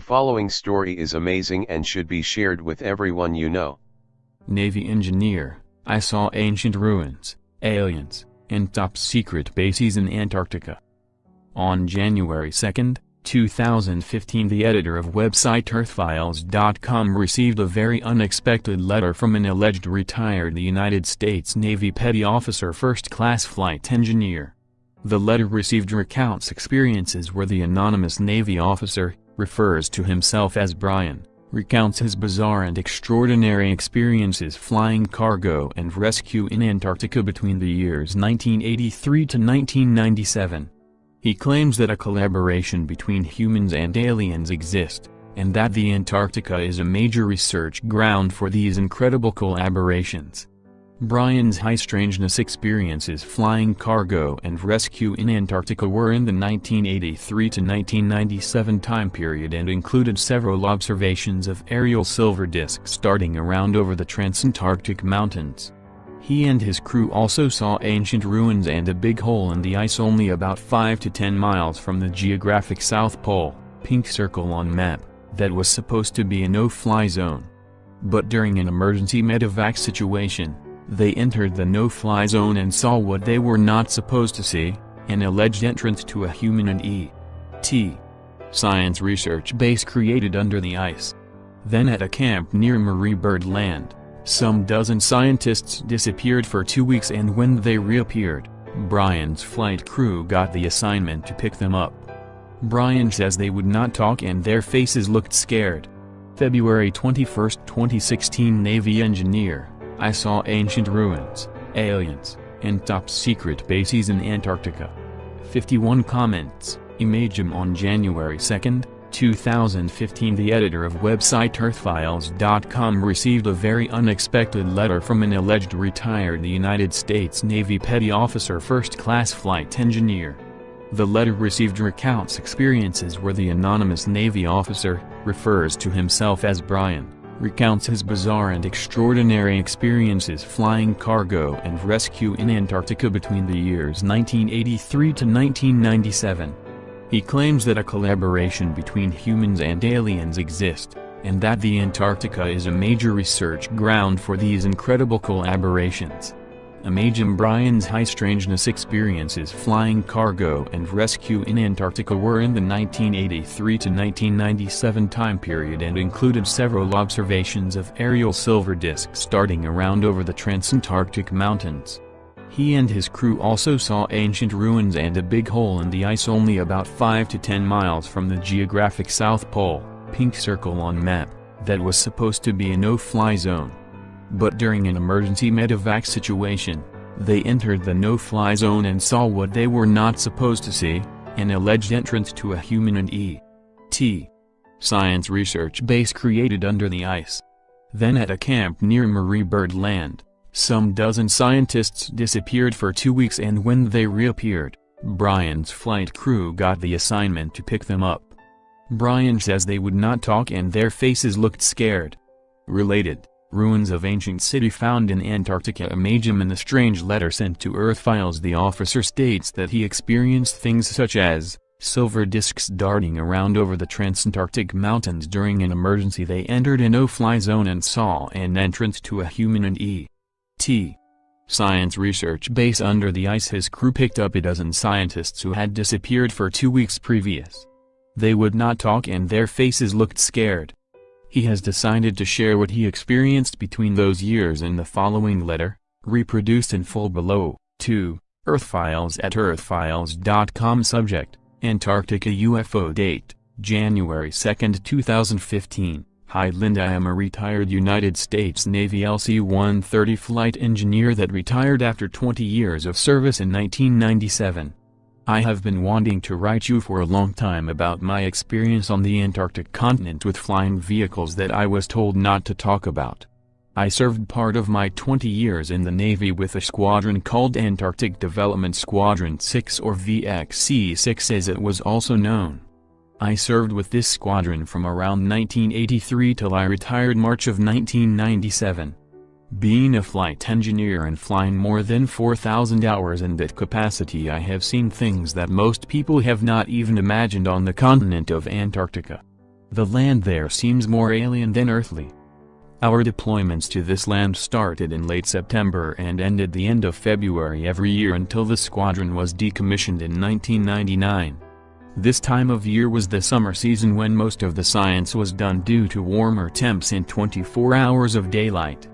following story is amazing and should be shared with everyone you know. Navy engineer, I saw ancient ruins, aliens, and top-secret bases in Antarctica. On January 2, 2015, the editor of website earthfiles.com received a very unexpected letter from an alleged retired United States Navy petty officer, first-class flight engineer. The letter received recounts experiences where the anonymous Navy officer, refers to himself as Brian, recounts his bizarre and extraordinary experiences flying cargo and rescue in Antarctica between the years 1983 to 1997. He claims that a collaboration between humans and aliens exists, and that the Antarctica is a major research ground for these incredible collaborations. Brian's high strangeness experiences flying cargo and rescue in Antarctica were in the 1983 to 1997 time period and included several observations of aerial silver disks darting around over the Transantarctic mountains. He and his crew also saw ancient ruins and a big hole in the ice only about 5 to 10 miles from the geographic South Pole, pink circle on map, that was supposed to be a no-fly zone. But during an emergency medevac situation, they entered the no-fly zone and saw what they were not supposed to see, an alleged entrance to a human and E.T. science research base created under the ice. Then at a camp near Marie Byrd Land, some dozen scientists disappeared for 2 weeks, and when they reappeared, Brian's flight crew got the assignment to pick them up. Brian says they would not talk and their faces looked scared. February 21, 2016, Navy engineer, I saw ancient ruins, aliens, and top-secret bases in Antarctica. 51 comments. Imagem on January 2, 2015, the editor of website earthfiles.com received a very unexpected letter from an alleged retired United States Navy petty officer, first-class flight engineer. The letter received recounts experiences where the anonymous Navy officer, refers to himself as Brian, recounts his bizarre and extraordinary experiences flying cargo and rescue in Antarctica between the years 1983 to 1997. He claims that a collaboration between humans and aliens exists, and that the Antarctica is a major research ground for these incredible collaborations. Imagine Brian's high strangeness experiences flying cargo and rescue in Antarctica were in the 1983 to 1997 time period and included several observations of aerial silver disks darting around over the Transantarctic mountains. He and his crew also saw ancient ruins and a big hole in the ice only about 5 to 10 miles from the geographic South Pole, pink circle on map, that was supposed to be a no-fly zone. But during an emergency medevac situation, they entered the no-fly zone and saw what they were not supposed to see, an alleged entrance to a human and E.T. science research base created under the ice. Then at a camp near Marie Byrd Land, some dozen scientists disappeared for 2 weeks, and when they reappeared, Brian's flight crew got the assignment to pick them up. Brian says they would not talk and their faces looked scared. Related, ruins of ancient city found in Antarctica. Imagem in the strange letter sent to Earthfiles, the officer states that he experienced things such as silver disks darting around over the Transantarctic mountains. During an emergency they entered a no-fly zone and saw an entrance to a human and E.T. science research base under the ice. His crew picked up a dozen scientists who had disappeared for 2 weeks previous. They would not talk and their faces looked scared. He has decided to share what he experienced between those years in the following letter, reproduced in full below, to Earthfiles at earthfiles.com. Subject, Antarctica UFO. Date, January 2, 2015. Hi Linda, I am a retired United States Navy LC-130 flight engineer that retired after 20 years of service in 1997. I have been wanting to write you for a long time about my experience on the Antarctic continent with flying vehicles that I was told not to talk about. I served part of my 20 years in the Navy with a squadron called Antarctic Development Squadron 6, or VXC-6 as it was also known. I served with this squadron from around 1983 till I retired March of 1997. Being a flight engineer and flying more than 4,000 hours in that capacity, I have seen things that most people have not even imagined on the continent of Antarctica. The land there seems more alien than earthly. Our deployments to this land started in late September and ended the end of February every year until the squadron was decommissioned in 1999. This time of year was the summer season when most of the science was done due to warmer temps and 24 hours of daylight.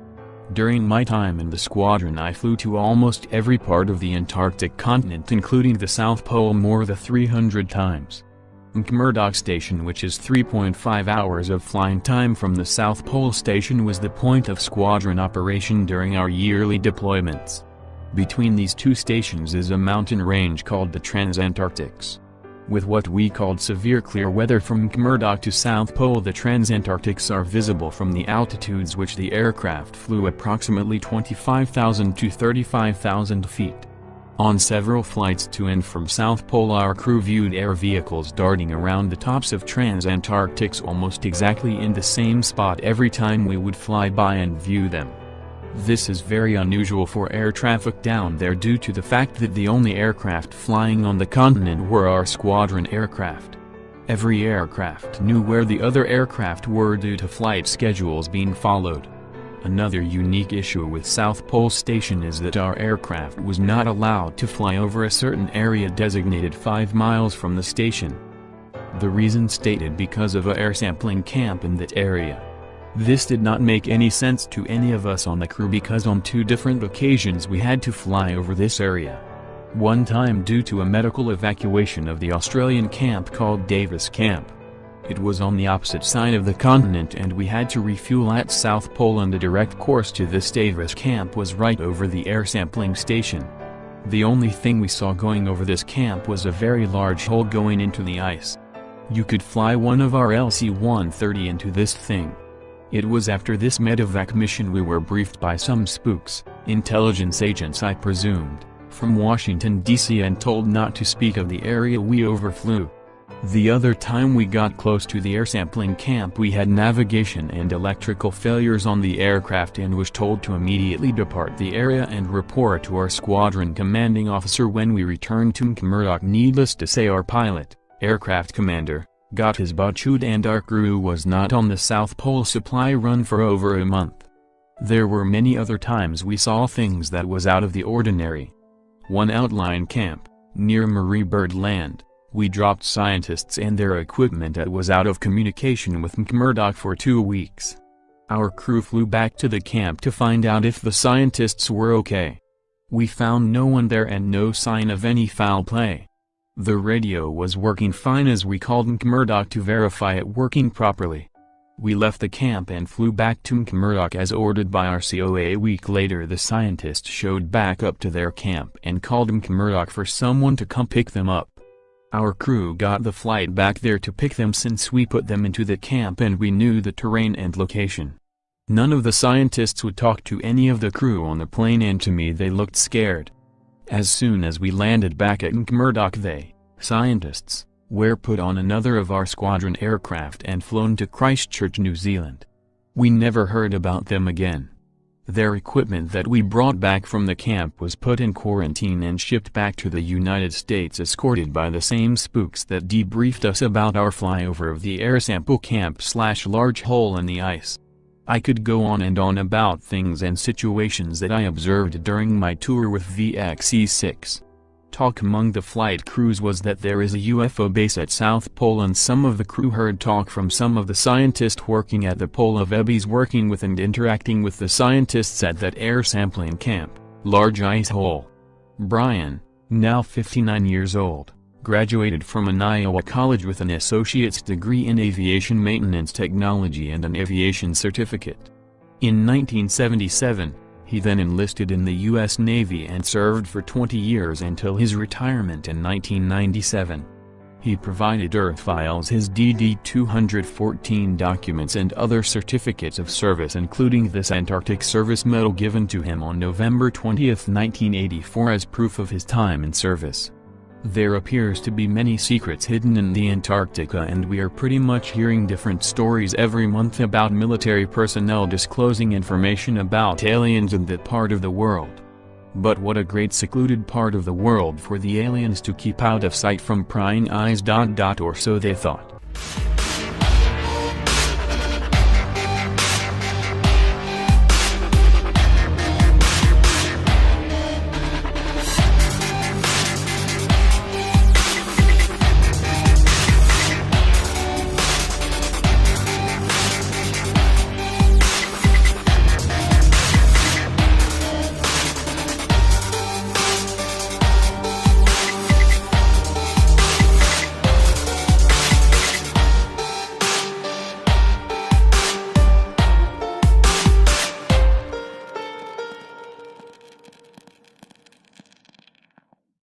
During my time in the squadron I flew to almost every part of the Antarctic continent including the South Pole more than 300 times. McMurdoch Station, which is 3.5 hours of flying time from the South Pole Station, was the point of squadron operation during our yearly deployments. Between these two stations is a mountain range called the Transantarctics. With what we called severe clear weather from McMurdoch to South Pole, the Transantarctics are visible from the altitudes which the aircraft flew, approximately 25,000 to 35,000 feet. On several flights to and from South Pole our crew viewed air vehicles darting around the tops of Transantarctics almost exactly in the same spot every time we would fly by and view them. This is very unusual for air traffic down there due to the fact that the only aircraft flying on the continent were our squadron aircraft. Every aircraft knew where the other aircraft were due to flight schedules being followed. Another unique issue with South Pole Station is that our aircraft was not allowed to fly over a certain area designated 5 miles from the station. The reason stated because of a air sampling camp in that area. This did not make any sense to any of us on the crew because on 2 different occasions we had to fly over this area. One time due to a medical evacuation of the Australian camp called Davis Camp. It was on the opposite side of the continent and we had to refuel at South Pole, and a direct course to this Davis camp was right over the air sampling station. The only thing we saw going over this camp was a very large hole going into the ice. You could fly one of our LC-130 into this thing. It was after this medevac mission we were briefed by some spooks, intelligence agents I presumed, from Washington, D.C. and told not to speak of the area we overflew. The other time we got close to the air sampling camp we had navigation and electrical failures on the aircraft and was told to immediately depart the area and report to our squadron commanding officer when we returned to McMurdoch. Needless to say, our pilot, aircraft commander, got his butt chewed and our crew was not on the South Pole supply run for over a month. There were many other times we saw things that was out of the ordinary. One outlying camp, near Marie Byrd Land, we dropped scientists and their equipment that was out of communication with McMurdoch for 2 weeks. Our crew flew back to the camp to find out if the scientists were okay. We found no one there and no sign of any foul play. The radio was working fine as we called McMurdoch to verify it working properly. We left the camp and flew back to McMurdoch as ordered by our COA. A week later the scientists showed back up to their camp and called McMurdoch for someone to come pick them up. Our crew got the flight back there to pick them since we put them into the camp and we knew the terrain and location. None of the scientists would talk to any of the crew on the plane and to me they looked scared. As soon as we landed back at McMurdoch they, scientists, were put on another of our squadron aircraft and flown to Christchurch, New Zealand. We never heard about them again. Their equipment that we brought back from the camp was put in quarantine and shipped back to the United States escorted by the same spooks that debriefed us about our flyover of the air sample camp/large hole in the ice. I could go on and on about things and situations that I observed during my tour with VXE-6. Talk among the flight crews was that there is a UFO base at South Pole and some of the crew heard talk from some of the scientists working at the Pole of Ebbies working with and interacting with the scientists at that air sampling camp, large ice hole. Brian, now 59 years old, graduated from an Iowa college with an associate's degree in aviation maintenance technology and an aviation certificate. In 1977, he then enlisted in the U.S. Navy and served for 20 years until his retirement in 1997. He provided Earth Files his DD-214 documents and other certificates of service including this Antarctic Service Medal given to him on November 20, 1984 as proof of his time in service. There appears to be many secrets hidden in the Antarctica and we are pretty much hearing different stories every month about military personnel disclosing information about aliens in that part of the world. But what a great secluded part of the world for the aliens to keep out of sight from prying eyes. Or so they thought.